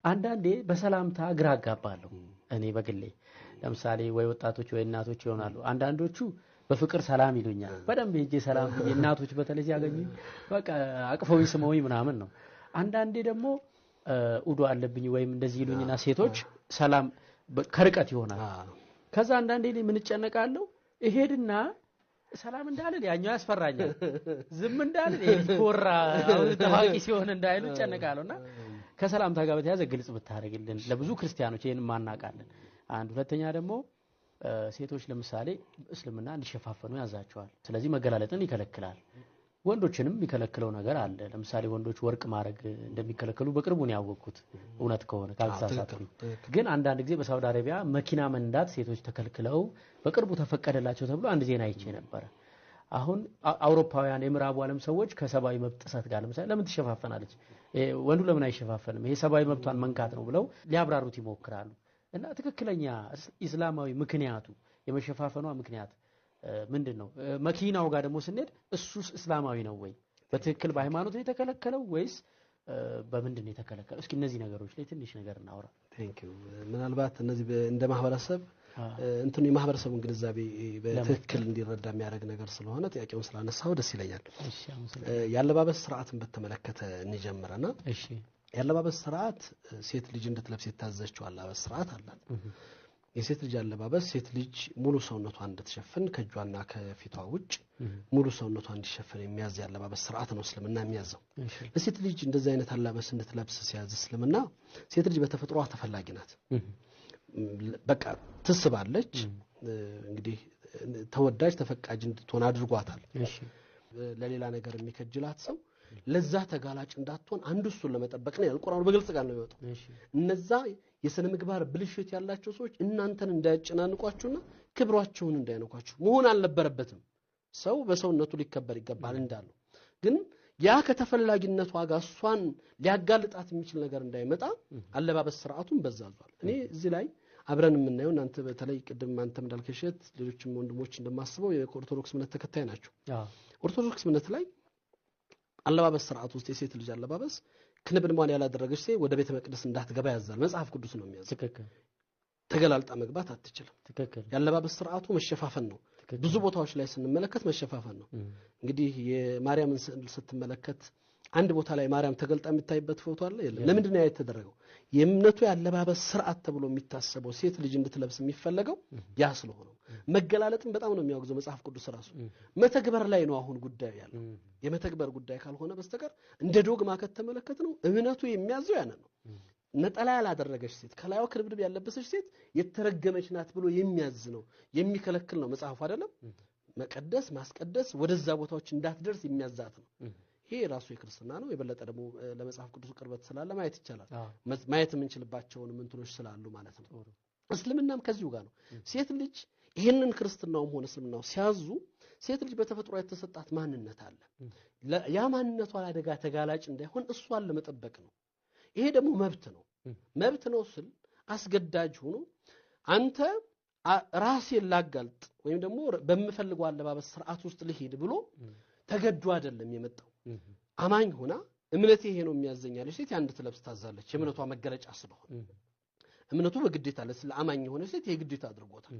አንዳንዴ በሰላምታ ግራ አጋባለሁ እኔ በግሌ ለምሳሌ ወይ ወጣቶች ወይ እናቶች ይሆናሉ አንዳንዶቹ በፍቅር ሰላም ይሉኛል በደንብ ሄጄ ሰላም እናቶች በተለይ ያገኙኝ በቃ አቅፈው ይስመውኝ ምናምን ነው አንዳንዴ ደግሞ ኡዱ አለብኝ ወይም እንደዚህ ይሉኝና ሴቶች ሰላም ከርቀት ይሆናል ከዛ አንዳንዴ ምን ጨነቃለሁ እሄድና ሰላም እንዳልን ያኛው ያስፈራኛል ዝም እንዳልን ይኮራ አሁን ታዋቂ ሲሆን እንዳይሉ ጨነቃለሁና ከሰላምታ ጋር በተያዘ ግልጽ ብታረግልን ለብዙ ክርስቲያኖች ይሄን ማናቃለን አንድ ሁለተኛ ደግሞ ሴቶች ለምሳሌ እስልምና እንዲሸፋፈኑ ያዛቸዋል ስለዚህ መገላለጥን ይከለክላል ወንዶችንም የሚከለክለው ነገር አለ ለምሳሌ ወንዶች ወርቅ ማረግ እንደሚከለከሉ በቅርቡ ነው ያወቁት እውነት ከሆነ ካልተሳሳትኩ ግን አንዳንድ ጊዜ በሳውዲ አረቢያ መኪና መንዳት ሴቶች ተከልክለው በቅርቡ ተፈቀደላቸው ተብሎ አንድ ዜና አይቼ ነበር አሁን አውሮፓውያን የምዕራቡ ዓለም ሰዎች ከሰባዊ መብት ጥሰት ጋር ለምሳሌ ለምን ትሸፋፈናለች ወንዱ ለምን አይሸፋፈንም ይሄ ሰባዊ መብቷን መንካት ነው ብለው ሊያብራሩት ይሞክራሉ እና ትክክለኛ እስላማዊ ምክንያቱ የመሸፋፈኗ ምክንያት ምንድነው መኪናው ጋር ደግሞ ስንሄድ እሱስ እስላማዊ ነው ወይ በትክክል በሃይማኖት ነው የተከለከለው ወይስ በምንድነው የተከለከለው እስኪ እነዚህ ነገሮች ላይ ትንሽ ነገር እናውራ ቴንክ ዩ ምናልባት እነዚህ እንደ ማህበረሰብ እንትኑ የማህበረሰቡን ግንዛቤ በትክክል እንዲረዳ የሚያደርግ ነገር ስለሆነ ጥያቄውን ስላነሳው ደስ ይለኛል እሺ አመሰግናለሁ ያለባበስ ስርዓትን በተመለከተ እንጀምረና እሺ ያለባበስ ስርዓት ሴት ልጅ እንድትለብስ የታዘዘችው አለባበስ ስርዓት አላት የሴት ልጅ አለባበስ ሴት ልጅ ሙሉ ሰውነቷን እንድትሸፍን ከጇና ከፊቷ ውጭ ሙሉ ሰውነቷን እንዲሸፍን የሚያዝ ያለባበስ ስርዓት ነው እስልምና የሚያዘው ለሴት ልጅ እንደዚህ አይነት አለባበስ እንድትለብስ ሲያዝ እስልምና ሴት ልጅ በተፈጥሯ ተፈላጊ ናት በቃ ትስባለች እንግዲህ ተወዳጅ ተፈቃጅ እንድትሆን አድርጓታል እሺ ለሌላ ነገር የሚከጅላት ሰው ለዛ ተጋላጭ እንዳትሆን አንዱ እሱን ለመጠበቅ ነው ቁርአኑ በግልጽ ቃል ነው የሚወጣው እነዛ የሥነ ምግባር ብልሽት ያላቸው ሰዎች እናንተን እንዳያጨናንቋችሁና ክብሯቸውን እንዳይነኳችሁ መሆን አልነበረበትም ሰው በሰውነቱ ሊከበር ይገባል እንዳለው ግን ያ ከተፈላጊነቱ ጋር እሷን ሊያጋልጣት የሚችል ነገር እንዳይመጣ አለባበስ ስርዓቱን በዛዟል እኔ እዚህ ላይ አብረን የምናየው እናንተ በተለይ ቅድም አንተም እንዳልከሸት ሌሎችም ወንድሞች እንደማስበው የኦርቶዶክስ እምነት ተከታይ ናቸው ኦርቶዶክስ እምነት ላይ አለባበስ ስርዓት ውስጥ የሴት ልጅ አለባበስ ክንብንማን ያላደረገች ሴት ወደ ቤተ መቅደስ እንዳትገባ ያዛል መጽሐፍ ቅዱስ ነው የሚያዘው ትክክል ተገላልጣ መግባት አትችልም ትክክል ያለባበስ ስርዓቱ መሸፋፈን ነው ብዙ ቦታዎች ላይ ስንመለከት መሸፋፈን ነው እንግዲህ የማርያምን ስዕል ስትመለከት አንድ ቦታ ላይ ማርያም ተገልጣ የምታይበት ፎቶ አለ ለምንድን ነው የተደረገው የእምነቱ ያለባበስ ስርዓት ተብሎ የሚታሰበው ሴት ልጅ እንድትለብስ የሚፈልገው ያ ስለሆነ መገላለጥን በጣም ነው የሚያወግዘው መጽሐፍ ቅዱስ ራሱ መተግበር ላይ ነው አሁን ጉዳዩ ያለው የመተግበር ጉዳይ ካልሆነ በስተቀር እንደ ዶግማ ከተመለከት ነው እምነቱ የሚያዘው ያን ነው ነጠላ ያላደረገች ሴት ከላይዋ ክርብድብ ያለበሰች ሴት የተረገመች ናት ብሎ የሚያዝ ነው የሚከለክል ነው መጽሐፉ አይደለም መቀደስ ማስቀደስ ወደዛ ቦታዎች እንዳትደርስ የሚያዛት ነው ይሄ ራሱ የክርስቲያና ነው የበለጠ ደግሞ ለመጽሐፍ ቅዱስ ቅርበት ስላለ ማየት ይቻላል ማየት የምንችልባቸው እንትኖች ስላሉ ማለት ነው እስልምናም ከዚሁ ጋር ነው ሴት ልጅ ይሄንን ክርስቲያናውም ሆነ እስልምናው ሲያዙ ሴት ልጅ በተፈጥሮ የተሰጣት ማንነት አለ ያ ማንነቷ አደጋ ተጋላጭ እንዳይሆን እሷን ለመጠበቅ ነው ይሄ ደግሞ መብት ነው ስል አስገዳጅ ሆኖ አንተ ራስን ላጋልጥ ወይም ደግሞ በመፈልገው አለባበስ ስርዓት ውስጥ ልሄድ ብሎ ተገዱ አይደለም የመጣው አማኝ ሆና እምነቴ ይሄ ነው የሚያዘኛለች ሴት አንድ ትለብስ ታዛለች የእምነቷ መገለጫ ስለሆነ እምነቱ በግዴታ ለአማኝ ሆነ ሴት የግዴታ አድርጎታል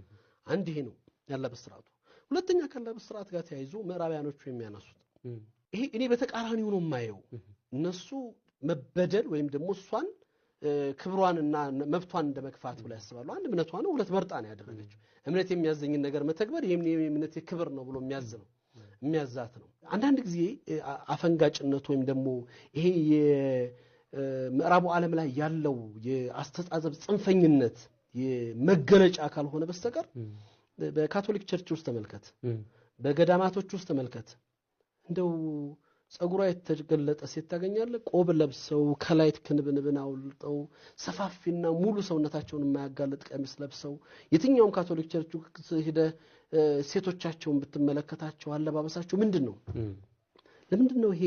አንድ ይሄ ነው ያለባበስ ስርዓቱ ሁለተኛ ካለባበስ ስርዓት ጋር ተያይዞ ምዕራባውያኖቹ የሚያነሱት ይሄ እኔ በተቃራኒው ነው የማየው እነሱ መበደል ወይም ደግሞ እሷን ክብሯንና መብቷን እንደመክፋት ብለው ያስባሉ አንድ እምነቷ ነው ሁለት መርጣ ነው ያደረገችው እምነት የሚያዘኝን ነገር መተግበር የእምነቴ ክብር ነው ብሎ የሚያዝ ነው የሚያዛት ነው አንዳንድ ጊዜ አፈንጋጭነት ወይም ደግሞ ይሄ የምዕራቡ ዓለም ላይ ያለው የአስተጻጸብ ጽንፈኝነት የመገለጫ ካልሆነ በስተቀር በካቶሊክ ቸርች ውስጥ ተመልከት በገዳማቶች ውስጥ ተመልከት እንደው ጸጉሯ የተገለጠ ሴት ታገኛለህ ቆብ ለብሰው ከላይት ክንብንብን አውልጠው ሰፋፊና ሙሉ ሰውነታቸውን የማያጋልጥ ቀሚስ ለብሰው የትኛውም ካቶሊክ ቸርች ሄደ ሴቶቻቸውን ብትመለከታቸው አለባበሳቸው ምንድነው ለምንድነው ይሄ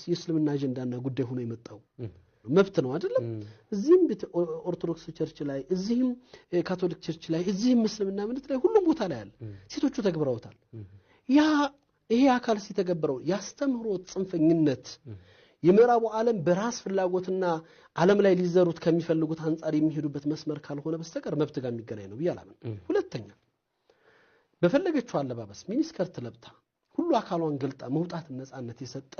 የእስልምና አጀንዳና ጉዳይ ሆኖ የመጣው መብት ነው አይደለም እዚህም ኦርቶዶክስ ቸርች ላይ እዚህም ካቶሊክ ቸርች ላይ እዚህም እስልምና እምነት ላይ ሁሉም ቦታ ላይ አለ ሴቶቹ ተግብረውታል ያ ይሄ አካል ሲተገበረው ያስተምሮት ጽንፈኝነት የምዕራቡ ዓለም በራስ ፍላጎትና ዓለም ላይ ሊዘሩት ከሚፈልጉት አንፃር የሚሄዱበት መስመር ካልሆነ በስተቀር መብት ጋር የሚገናኝ ነው ብያላምን ሁለተኛ በፈለገችው አለባበስ ሚኒስከርት ለብታ ሁሉ አካሏን ገልጣ መውጣት ነፃነት የሰጠ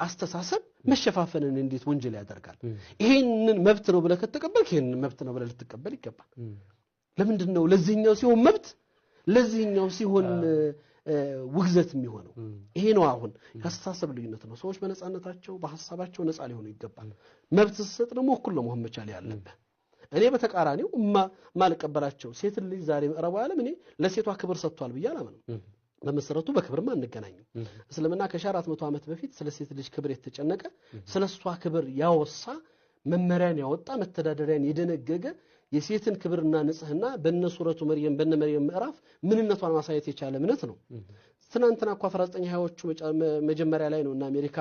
አስተሳሰብ መሸፋፈንን እንዴት ወንጀል ያደርጋል ይሄንን መብት ነው ብለ ከተቀበልክ ይሄንን መብት ነው ብለ ልትቀበል ይገባል ለምንድነው ለዚህኛው ሲሆን መብት ለዚህኛው ሲሆን ውግዘት የሚሆነው ይሄ ነው አሁን ያስተሳሰብ ልዩነት ነው ሰዎች በነፃነታቸው በሐሳባቸው ነፃ ሊሆኑ ይገባል መብት ሰጥ ደግሞ እኩል ነው መሆን መቻል ያለበት እኔ በተቃራኒው ማልቀበላቸው ሴት ልጅ ዛሬ ምዕራቡ ዓለም እኔ ለሴቷ ክብር ሰጥቷል ብያላምን በመሰረቱ በክብርም አንገናኝም እስልምና ከ400 ዓመት በፊት ስለ ሴት ልጅ ክብር የተጨነቀ ስለሷ ክብር ያወሳ መመሪያን ያወጣ መተዳደሪያን የደነገገ የሴትን ክብርና ንጽህና በነሱረቱ መርየም በነመርየም ምዕራፍ ምንነቷን ማሳየት የቻለ እምነት ነው ትናንትና እኮ 1920ዎቹ መጀመሪያ ላይ ነውና አሜሪካ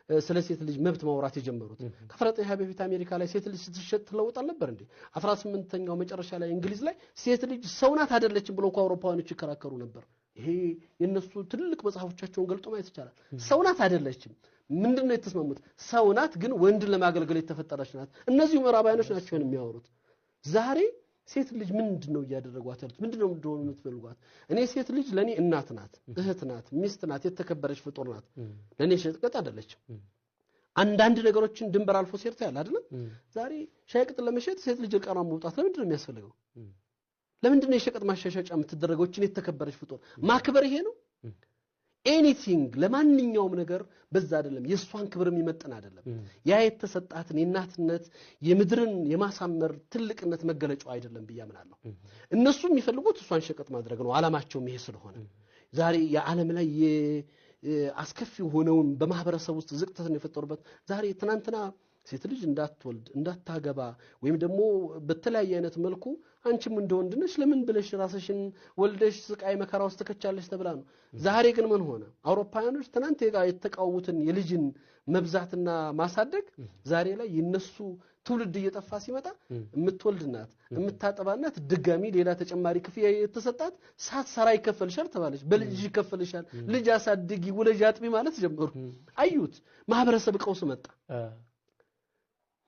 ስለ ሴት ልጅ መብት ማውራት የጀመሩት ከ1920 በፊት አሜሪካ ላይ ሴት ልጅ ስትሸጥ ትለውጣል ነበር እንዴ 18ኛው መጨረሻ ላይ እንግሊዝ ላይ ሴት ልጅ ሰውናት አይደለችም ብሎ አውሮፓውያኖች ይከራከሩ ነበር ይሄ የነሱ ትልቅ መጽሐፎቻቸውን ገልጦ ማየት ይቻላል ሰውናት አይደለችም ምንድነው የተስማሙት ሰውናት ግን ወንድ ለማገልገል የተፈጠረች ናት እነዚህ ምዕራባውያኖች ናቸው የሚያወሩት ዛሬ ሴት ልጅ ምንድነው ያደረጓት ያሉት ምንድነው እንደሆነ የምትፈልጓት እኔ ሴት ልጅ ለኔ እናት ናት እህት ናት ሚስት ናት የተከበረች ፍጡር ናት ለኔ ሸቀጥ አይደለችም አንዳንድ ነገሮችን ድንበር አልፎ ሴርታ ያለ አይደለም ዛሬ ሸቀጥ ለመሸጥ ሴት ልጅ እርቃኗን መውጣት ለምንድነው የሚያስፈልገው ለምንድነው የሸቀጥ ማሻሻጫ የምትደረገው እቺን የተከበረች ፍጡር ማክበር ይሄ ነው ኤኒቲንግ ለማንኛውም ነገር በዛ አይደለም የሷን ክብር የሚመጥን አይደለም ያ የተሰጣትን የናትነት የምድርን የማሳመር ትልቅነት መገለጫው አይደለም ብያምናለሁ እነሱ የሚፈልጉት እሷን ሸቀጥ ማድረግ ነው አላማቸው ይሄ ስለሆነ ዛሬ የዓለም ላይ አስከፊ ሆነውን በማህበረሰብ ውስጥ ዝቅተትን የፈጠሩበት ዛሬ ትናንትና ሴት ልጅ እንዳትወልድ እንዳታገባ ወይም ደግሞ በተለያየ አይነት መልኩ አንቺም እንደወንድነሽ ለምን ብለሽ ራስሽን ወልደሽ ስቃይ መከራ ውስጥ ተከቻለሽ ተብላ ነው ዛሬ ግን ምን ሆነ አውሮፓውያኖች ትናንት የተቃወሙትን የልጅን መብዛትና ማሳደግ ዛሬ ላይ የነሱ ትውልድ እየጠፋ ሲመጣ የምትወልድናት የምታጠባናት ድጋሚ ሌላ ተጨማሪ ክፍያ የተሰጣት ሳትሰራ ይከፈልሻል ተባለች በልጅ ይከፈልሻል ልጅ አሳድጊ ወለጅ አጥቢ ማለት ጀመሩ አዩት ማህበረሰብ ቀውስ መጣ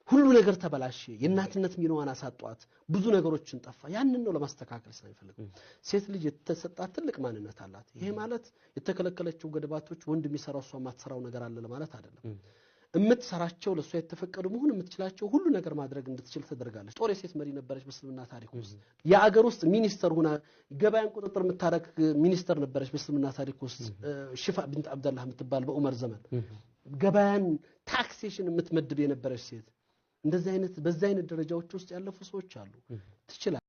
ሁሉ ነገር ተበላሽ የናትነት ሚናዋን አሳጧት ብዙ ነገሮችን ጠፋ ያንን ነው ለማስተካከል ስለሚፈልግ ሴት ልጅ የተሰጣት ትልቅ ማንነት አላት ይሄ ማለት የተከለከለችው ገደባቶች ወንድ የሚሰራው እሷ ማትሰራው ነገር አለ ለማለት አይደለም እምትሰራቸው ለሷ የተፈቀዱ መሆን የምትችላቸው ሁሉ ነገር ማድረግ እንድትችል ተደርጋለች ጦር የሴት መሪ ነበረች በእስልምና ታሪክ ውስጥ የአገር ውስጥ ሚኒስተር ሆና ገበያን ቁጥጥር የምታረግ ሚኒስተር ነበረች በእስልምና ታሪክ ውስጥ ሽፋ ቢንት አብደላህ የምትባል በዑመር ዘመን ገበያን ታክሴሽን የምትመድብ የነበረች ሴት እንደዚህ አይነት በዛ አይነት ደረጃዎች ውስጥ ያለፉ ሰዎች አሉ ትችላል